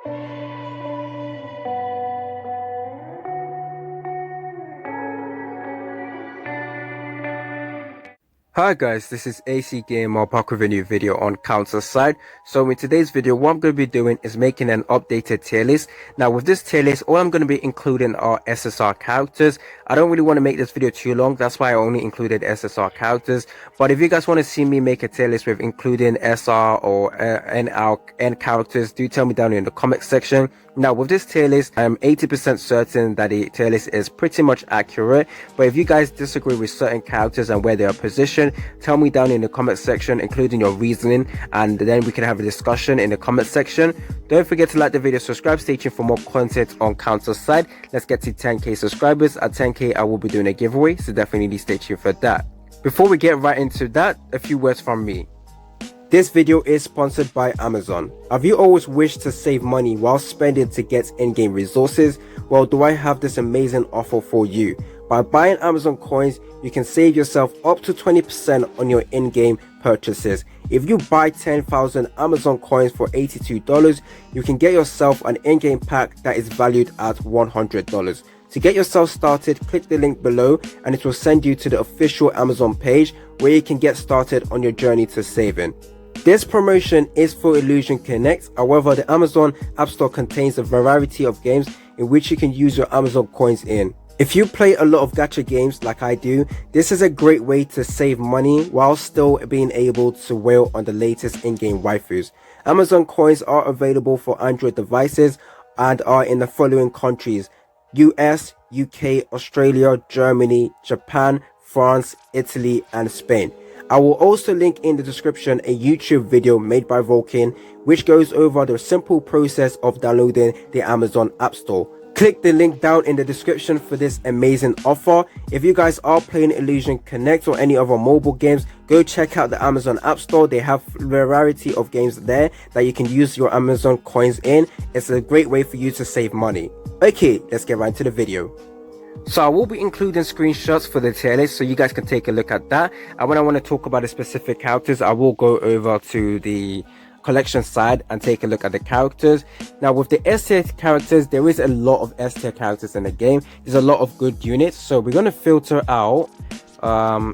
Hi guys, this is AC Gamer back with a new video on Counter Side. So in today's video, what I'm going to be doing is making an updated tier list. Now with this tier list, all I'm going to be including are SSR characters. I don't really want to make this video too long, that's why I only included SSR characters. But if you guys want to see me make a tier list with including SR or N characters, do tell me down in the comment section. Now with this tier list, I am 80% certain that the tier list is pretty much accurate. But if you guys disagree with certain characters and where they are positioned, tell me down in the comment section, including your reasoning, and then we can have a discussion in the comment section. Don't forget to like the video, subscribe, stay tuned for more content on Counter Side. Let's get to 10k subscribers. At 10k I will be doing a giveaway, so definitely stay tuned for that. Before we get right into that, a few words from me. This video is sponsored by Amazon. Have you always wished to save money while spending to get in-game resources? Well, do I have this amazing offer for you. By buying Amazon coins, you can save yourself up to 20% on your in-game purchases. If you buy 10,000 Amazon coins for $82, you can get yourself an in-game pack that is valued at $100. To get yourself started, click the link below and it will send you to the official Amazon page where you can get started on your journey to saving. This promotion is for Illusion Connect, however the Amazon App Store contains a variety of games in which you can use your Amazon coins in. If you play a lot of gacha games like I do, this is a great way to save money while still being able to wail on the latest in-game waifus. Amazon coins are available for Android devices and are in the following countries: US, UK, Australia, Germany, Japan, France, Italy, and Spain. I will also link in the description a YouTube video made by Vulcan, which goes over the simple process of downloading the Amazon App Store. Click the link down in the description for this amazing offer. If you guys are playing Illusion Connect or any other mobile games, go check out the Amazon App Store. They have a variety of games there that you can use your Amazon coins in. It's a great way for you to save money. Okay, let's get right into the video. So I will be including screenshots for the tier list so you guys can take a look at that. And when I want to talk about the specific characters, I will go over to the collection side and take a look at the characters. Now with the S tier characters, there is a lot of S tier characters in the game. There's a lot of good units, so we're going to filter out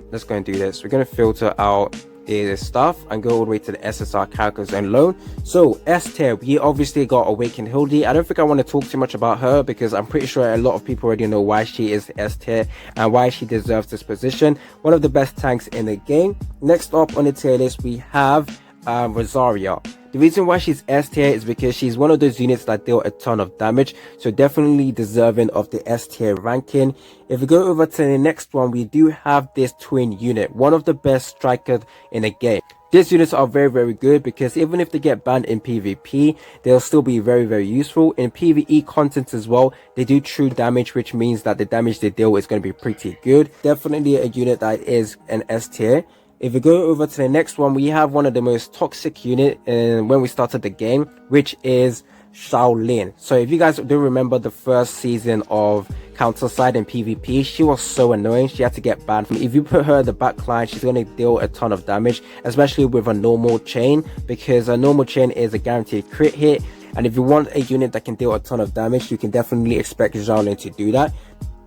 let's go and do this. We're going to filter out the stuff and go all the way to the SSR characters alone. So S tier, we obviously got Awakened Hildy. I don't think I want to talk too much about her because I'm pretty sure a lot of people already know why she is S tier and why she deserves this position. One of the best tanks in the game. Next up on the tier list, we have Rosaria. The reason why she's S tier is because she's one of those units that deal a ton of damage, so definitely deserving of the S tier ranking. If we go over to the next one, we do have this twin unit, one of the best strikers in the game. These units are very good because even if they get banned in PvP, they'll still be very useful. In PvE content as well, they do true damage, which means that the damage they deal is going to be pretty good. Definitely a unit that is an S tier. If we go over to the next one, we have one of the most toxic units when we started the game, which is Shaolin. So if you guys do remember the first season of Counter Side in PvP, she was so annoying. She had to get banned. If you put her at the back line, she's going to deal a ton of damage, especially with a normal chain, because a normal chain is a guaranteed crit hit. And if you want a unit that can deal a ton of damage, you can definitely expect Shaolin to do that.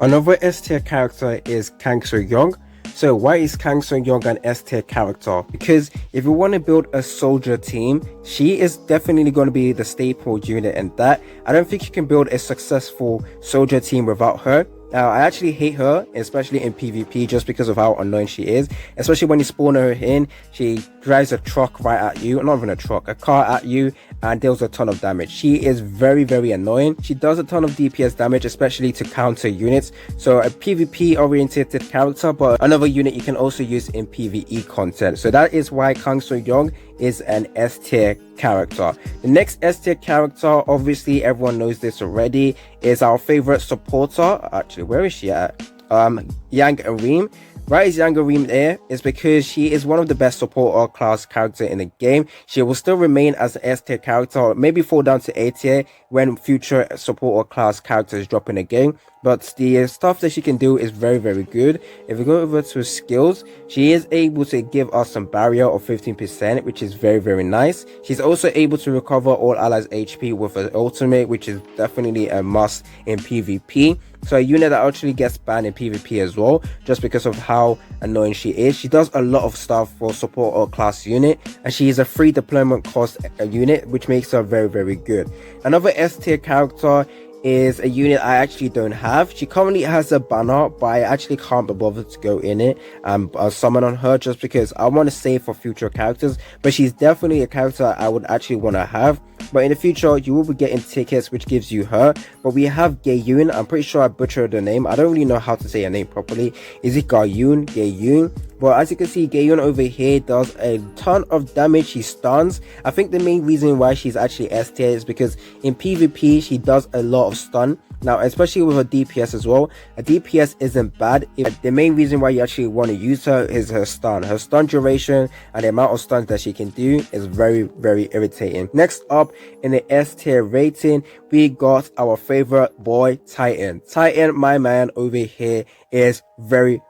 Another S tier character is Kang Soyoung. So why is Kang Soyoung an S tier character? Because if you want to build a soldier team, she is definitely going to be the staple unit in that. I don't think you can build a successful soldier team without her. Now, I actually hate her, especially in PvP, just because of how annoying she is. Especially when you spawn her in, she drives a truck right at you. Not even a truck, a car at you, and deals a ton of damage. She is very annoying. She does a ton of DPS damage, especially to counter units. So a PvP oriented character, but another unit you can also use in PvE content. So that is why Kang Soyoung is an S tier character. The next S tier character, obviously everyone knows this already, is our favorite supporter. Actually, where is she at? Yang Arim. Why is Yang Arim there? Is because she is one of the best supporter class character in the game. She will still remain as an S tier character, maybe fall down to A tier when future supporter class characters drop in the game. but the stuff that she can do is very good. If we go over to skills, she is able to give us some barrier of 15%, which is very nice. She's also able to recover all allies HP with an ultimate, which is definitely a must in PvP. So a unit that actually gets banned in PvP as well, just because of how annoying she is. She does a lot of stuff for support or class unit, and she is a free deployment cost unit, which makes her very good. Another S tier character is a unit I actually don't have. She currently has a banner, but I actually can't be bothered to go in it and summon on her, just because I want to save for future characters. But she's definitely a character I would actually want to have. But in the future, you will be getting tickets, which gives you her. But we have Gayun. I'm pretty sure I butchered the name. I don't really know how to say her name properly. Is it Gayun? Gayun? But as you can see, Gayun over here does a ton of damage. She stuns. I think the main reason why she's actually S tier is because in PvP, she does a lot of stun. Now, especially with her DPS as well, a DPS isn't bad. The main reason why you actually want to use her is her stun. Her stun duration and the amount of stuns that she can do is very irritating. Next up in the S tier rating, we got our favorite boy, Titan. Titan, my man over here, is very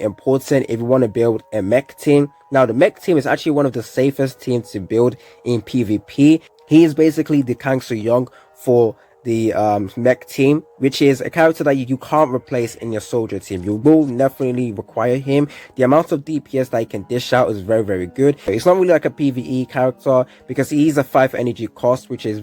important if you want to build a mech team. Now, the mech team is actually one of the safest teams to build in PvP. He is basically the Kang Soyoung for the mech team, which is a character that you can't replace in your soldier team. You will definitely require him. The amount of DPS that he can dish out is very good. It's not really like a PvE character because he's a 5 energy cost, which is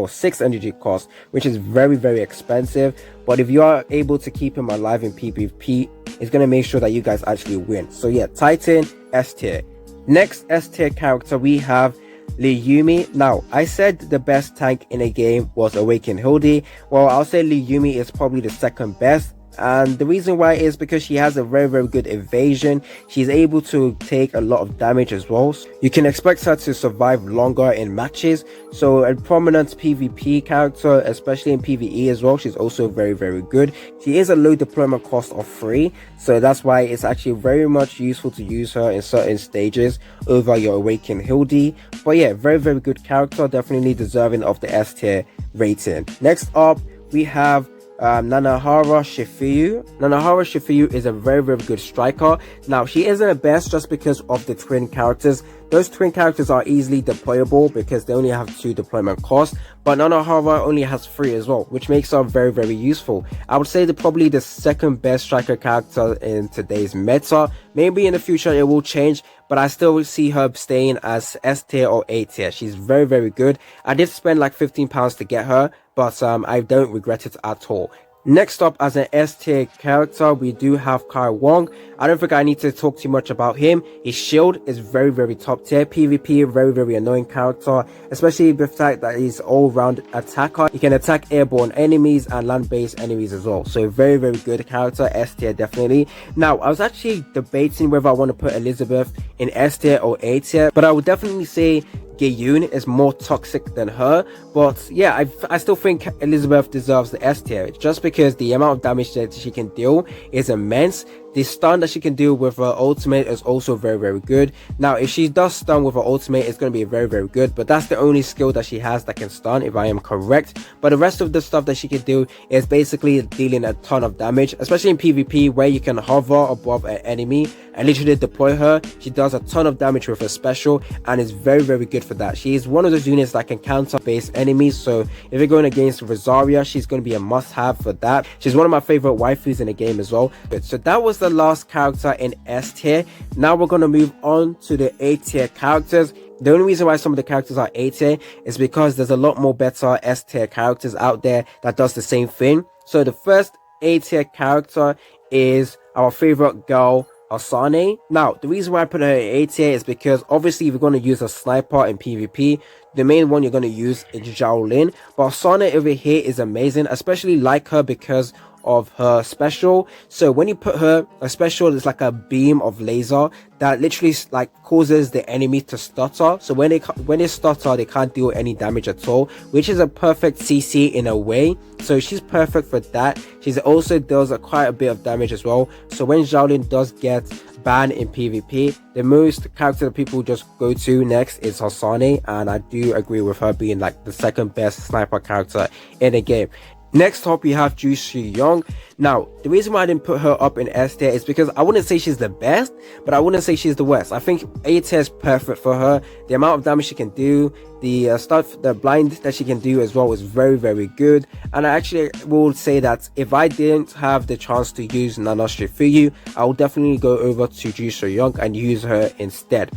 6 energy cost, which is very expensive. But if you are able to keep him alive in PvP, it's going to make sure that you guys actually win. So yeah, Titan, S tier. Next S tier character, we have Yumi. Now, I said the best tank in a game was Awakened Hildy. Well, I'll say Yumi is probably the second best. And the reason why is because she has a very good evasion. She's able to take a lot of damage as well. You can expect her to survive longer in matches. So a prominent PvP character, especially in PvE as well. She's also very good. She is a low deployment cost of 3. So that's why it's actually very much useful to use her in certain stages over your Awakened Hildy. But yeah, very good character. Definitely deserving of the S tier rating. Next up, we have Nanahara Shifuyu. Nanahara Shifuyu is a very good striker. Now, she isn't the best just because of the twin characters. Those twin characters are easily deployable because they only have 2 deployment costs, but Nanahara only has 3 as well, which makes her very useful. I would say they're probably the second best striker character in today's meta. Maybe in the future it will change, but I still see her staying as S tier or A tier. She's very good. I did spend like £15 to get her, but I don't regret it at all. Next up, as an S tier character, we do have Kai Wong. I don't think I need to talk too much about him. His shield is very top tier. PvP, very annoying character, especially the fact that he's all-round attacker. He can attack airborne enemies and land-based enemies as well. So very good character, S tier definitely. Now, I was actually debating whether I want to put Elizabeth in S tier or A tier, but I would definitely say Gayun is more toxic than her. But yeah, I still think Elizabeth deserves the S tier, just because the amount of damage that she can deal is immense. The stun that she can do with her ultimate is also very good. Now, if she does stun with her ultimate, it's going to be very good, but that's the only skill that she has that can stun, if I am correct. But the rest of the stuff that she can do is basically dealing a ton of damage, especially in PvP, where you can hover above an enemy and literally deploy her. She does a ton of damage with her special and is very good for that. She is one of those units that can counter base enemies, so if you're going against Rosaria, she's going to be a must-have for that. She's one of my favorite waifus in the game as well. So that was the last character in S tier. Now we're going to move on to the A tier characters. The only reason why some of the characters are A tier is because there's a lot more better S tier characters out there that does the same thing. So the first A tier character is our favorite girl, Asane. Now, the reason why I put her in A tier is because obviously if you're going to use a sniper in PvP, the main one you're going to use is Xiaolin. But Asane over here is amazing, especially like her because of her special. So when you put her, a special is like a beam of laser that literally like causes the enemy to stutter. So when they stutter, they can't deal any damage at all, which is a perfect CC in a way. So she's perfect for that. She's also does quite a bit of damage as well. So when Xiaolin does get banned in PvP, the most character that people just go to next is Asane, and I do agree with her being like the second best sniper character in the game. Next up, we have Ju Young. Now, the reason why I didn't put her up in S tier is because I wouldn't say she's the best, but I wouldn't say she's the worst. I think A tier is perfect for her. The amount of damage she can do, the stuff, the blind that she can do as well is very, very good. And I actually will say that if I didn't have the chance to use Nana Shifuyu, I will definitely go over to Ju Young and use her instead.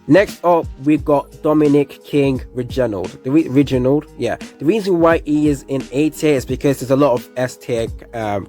Next up, we got Dominic King Reginald. The reason why he is in A tier is because there's a lot of S tier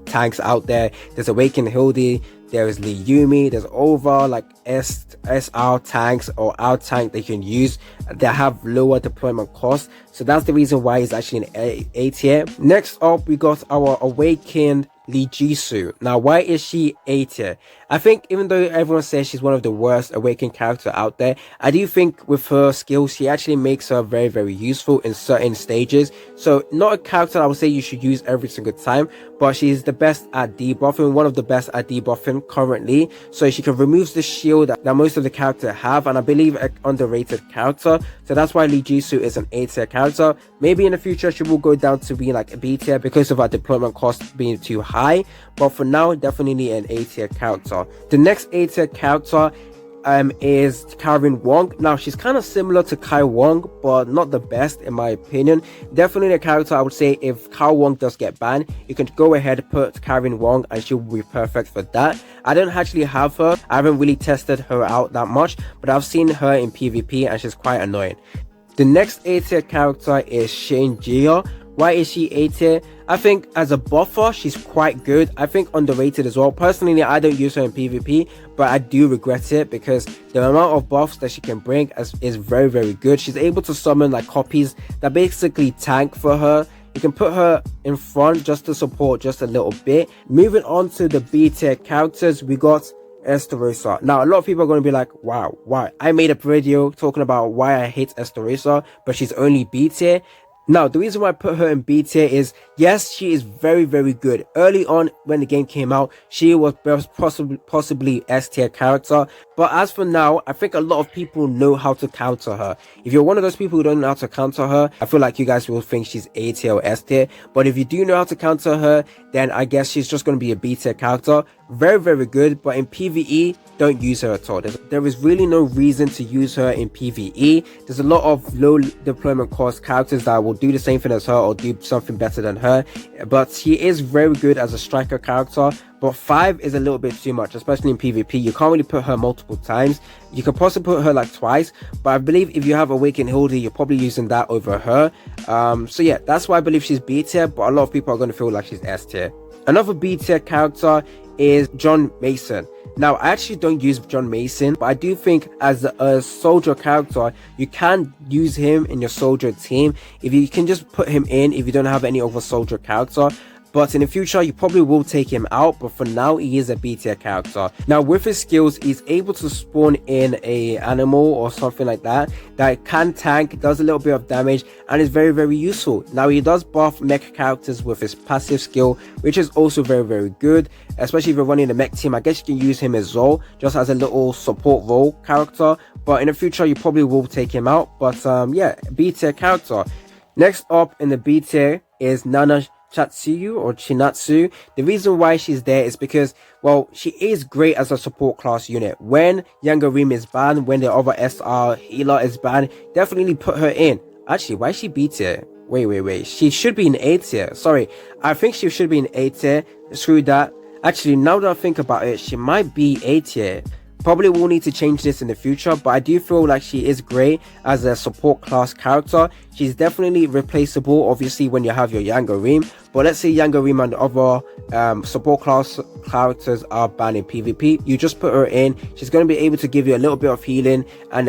tanks out there. There's Awakened Hildy, there is Lee Yumi, there's over like SSR tanks or R tank they can use that have lower deployment costs. So that's the reason why he's actually in A tier. Next up, we got our Awakened Lee Jisoo. Now, why is she A tier? I think even though everyone says she's one of the worst awakened character out there, I do think with her skills, she actually makes her very, very useful in certain stages. So not a character I would say you should use every single time, but she's the best at debuffing, one of the best at debuffing currently. So she can remove the shield that most of the character have, and I believe an underrated character. So that's why Lee Jisoo is an A tier character. Maybe in the future she will go down to being like a B tier because of her deployment cost being too high, but for now definitely an A tier character. The next A tier character is Karen Wong. Now she's kind of similar to Kai Wong, but not the best in my opinion. Definitely a character I would say if Kai Wong does get banned, you can go ahead and put Karen Wong and she'll be perfect for that. I don't actually have her, I haven't really tested her out that much, but I've seen her in PvP and she's quite annoying. The next A tier character is Shane Jia. Why is she A tier? I think as a buffer, she's quite good. I think underrated as well. Personally, I don't use her in PvP, but I do regret it because the amount of buffs that she can bring is very, very good. She's able to summon like copies that basically tank for her. You can put her in front just to support just a little bit. Moving on to the B tier characters, we got Estarossa. Now, a lot of people are going to be like, wow, why? I made a video talking about why I hate Estarossa, but she's only B tier. Now, the reason why I put her in B tier is, yes, she is very, very good. Early on, when the game came out, she was possibly S tier character. But as for now, I think a lot of people know how to counter her. If you're one of those people who don't know how to counter her, I feel like you guys will think she's A tier or S tier. But if you do know how to counter her, then I guess she's just going to be a B tier character. Very, very good. But in PvE, don't use her at all. There is really no reason to use her in PvE. There's a lot of low deployment cost characters that will do the same thing as her or do something better than her. But she is very good as a striker character. But 5 is a little bit too much, especially in PvP. You can't really put her multiple times. You can possibly put her like twice, but I believe if you have Awakened Hildy, you're probably using that over her. So yeah, that's why I believe she's B tier, but a lot of people are going to feel like she's S tier. Another B tier character is John Mason. Now, I actually don't use John Mason, but I do think as a soldier character, you can use him in your soldier team. If you can just put him in, if you don't have any other soldier character. But in the future, you probably will take him out, but for now, he is a B tier character. Now, with his skills, he's able to spawn in a animal or something like that can tank, does a little bit of damage, and is very, very useful. Now, he does buff mech characters with his passive skill, which is also very, very good, especially if you're running a mech team. I guess you can use him as well, just as a little support role character, but in the future, you probably will take him out. But yeah, B tier character. Next up in the B tier is Nana Chatsuyu or Chinatsu. The reason why she's there is because, well, she is great as a support class unit. When Yangarim is banned, when the other SR healer is banned, definitely put her in. Actually, why is she B tier? Wait. She should be in A tier. Sorry, I think she should be in A tier. Screw that. Actually, now that I think about it, she might be A tier. Probably will need to change this in the future, but I do feel like she is great as a support class character. She's definitely replaceable, obviously, when you have your Yangarim. But let's say Yangarim and other support class characters are banned in PvP. You just put her in. She's going to be able to give you a little bit of healing, and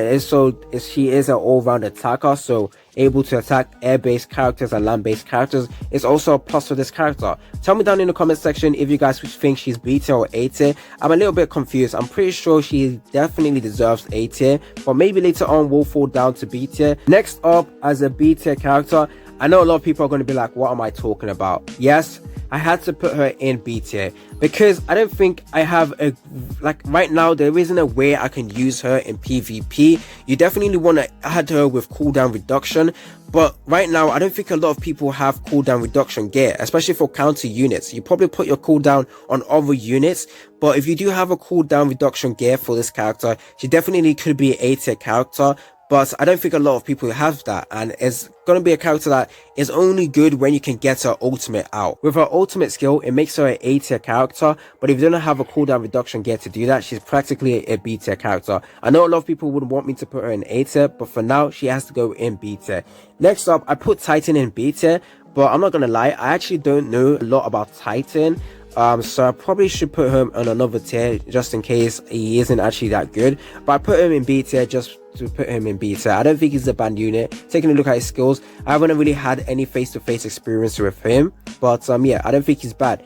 she is an all-round attacker, so able to attack air-based characters and land-based characters is also a plus for this character. Tell me down in the comment section if you guys think she's B tier or A tier. I'm a little bit confused. I'm pretty sure she definitely deserves A tier, but maybe later on will fall down to B tier. Next up, as a B tier character, I know a lot of people are going to be like, what am I talking about? Yes, I had to put her in B tier because I don't think I have a, like right now there isn't a way I can use her in PvP. You definitely want to add her with cooldown reduction, but right now I don't think a lot of people have cooldown reduction gear, especially for counter units. You probably put your cooldown on other units, but if you do have a cooldown reduction gear for this character, she definitely could be an A tier character. But I don't think a lot of people have that, and it's going to be a character that is only good when you can get her ultimate out. With her ultimate skill, it makes her an A tier character, but if you don't have a cooldown reduction gear to do that, she's practically a B tier character. I know a lot of people would want me to put her in A tier, but for now, she has to go in B tier. Next up, I put Titan in B tier, but I'm not going to lie, I actually don't know a lot about Titan. So I probably should put him on another tier just in case he isn't actually that good, but I put him in B tier just to put him in B tier. I don't think he's a bad unit. Taking a look at his skills, I haven't really had any face-to-face experience with him, but yeah, I don't think he's bad.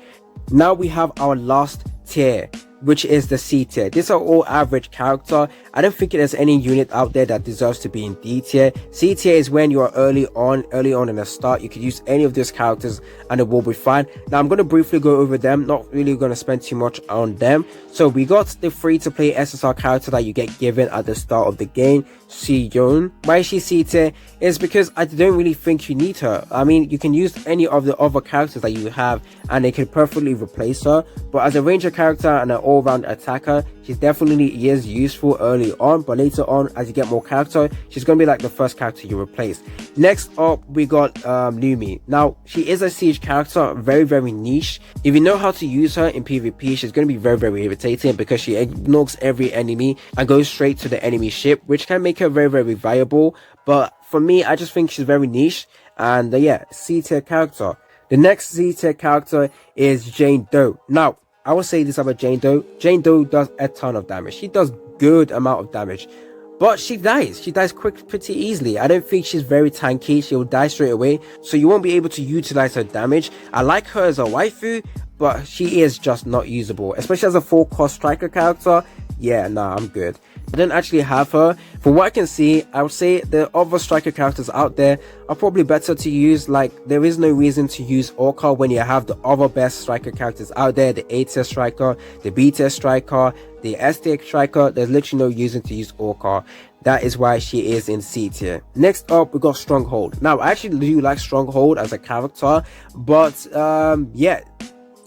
Now we have our last tier, which is the C tier. These are all average character. I don't think there's any unit out there that deserves to be in D tier. C tier is when you're early on in the start. You could use any of these characters and it will be fine. Now I'm going to briefly go over them, not really going to spend too much on them. So we got the free to play SSR character that you get given at the start of the game, Soyoung. Why is she C tier? Is because I don't really think you need her. I mean, you can use any of the other characters that you have and they can perfectly replace her, but as a ranger character and an all-round attacker, she definitely is useful early on, but later on as you get more character, she's going to be like the first character you replace. Next up we got Lumi. Now she is a siege character, very niche. If you know how to use her in PvP, she's going to be very irritating because she ignores every enemy and goes straight to the enemy ship, which can make her very viable. But for me, I just think she's very niche, and yeah, C tier character. The next C tier character is Jane Doe. Now I will say this about Jane Doe. Jane Doe does a ton of damage. She does good amount of damage, but she dies. She dies pretty easily. I don't think she's very tanky. She'll die straight away, so you won't be able to utilize her damage. I like her as a waifu, but she is just not usable, especially as a full cost striker character. Yeah, nah, I'm good. I don't actually have her. From what I can see, I would say the other striker characters out there are probably better to use. Like, there is no reason to use Orca when you have the other best striker characters out there, the A tier striker, the B tier striker, the S tier striker. There's literally no reason to use Orca. That is why she is in C tier. Next up, we got Stronghold. Now, I actually do like Stronghold as a character, but yeah,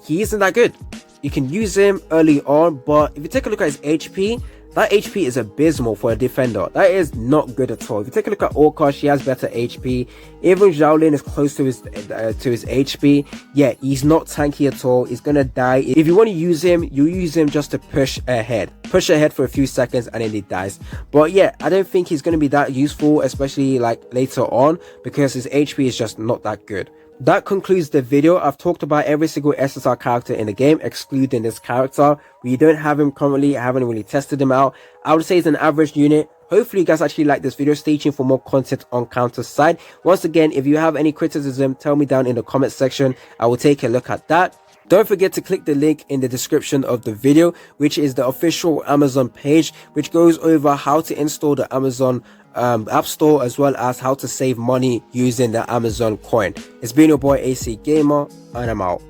he isn't that good. You can use him early on, but if you take a look at his HP, that HP is abysmal for a defender. That is not good at all. If you take a look at Orca, she has better HP. Even Xiaolin is close to his HP. Yeah, he's not tanky at all. He's gonna die. If you want to use him, you use him just to push ahead for a few seconds, and then he dies. But yeah, I don't think he's gonna be that useful, especially like later on, because his HP is just not that good. That concludes the video. I've talked about every single SSR character in the game, excluding this character. We don't have him currently. I haven't really tested him out. I would say it's an average unit. Hopefully you guys actually like this video. Stay tuned for more content on Counter's side. Once again, if you have any criticism, tell me down in the comment section. I will take a look at that. Don't forget to click the link in the description of the video, which is the official Amazon page, which goes over how to install the Amazon App Store, as well as how to save money using the Amazon coin. It's been your boy AC Gamer, and I'm out.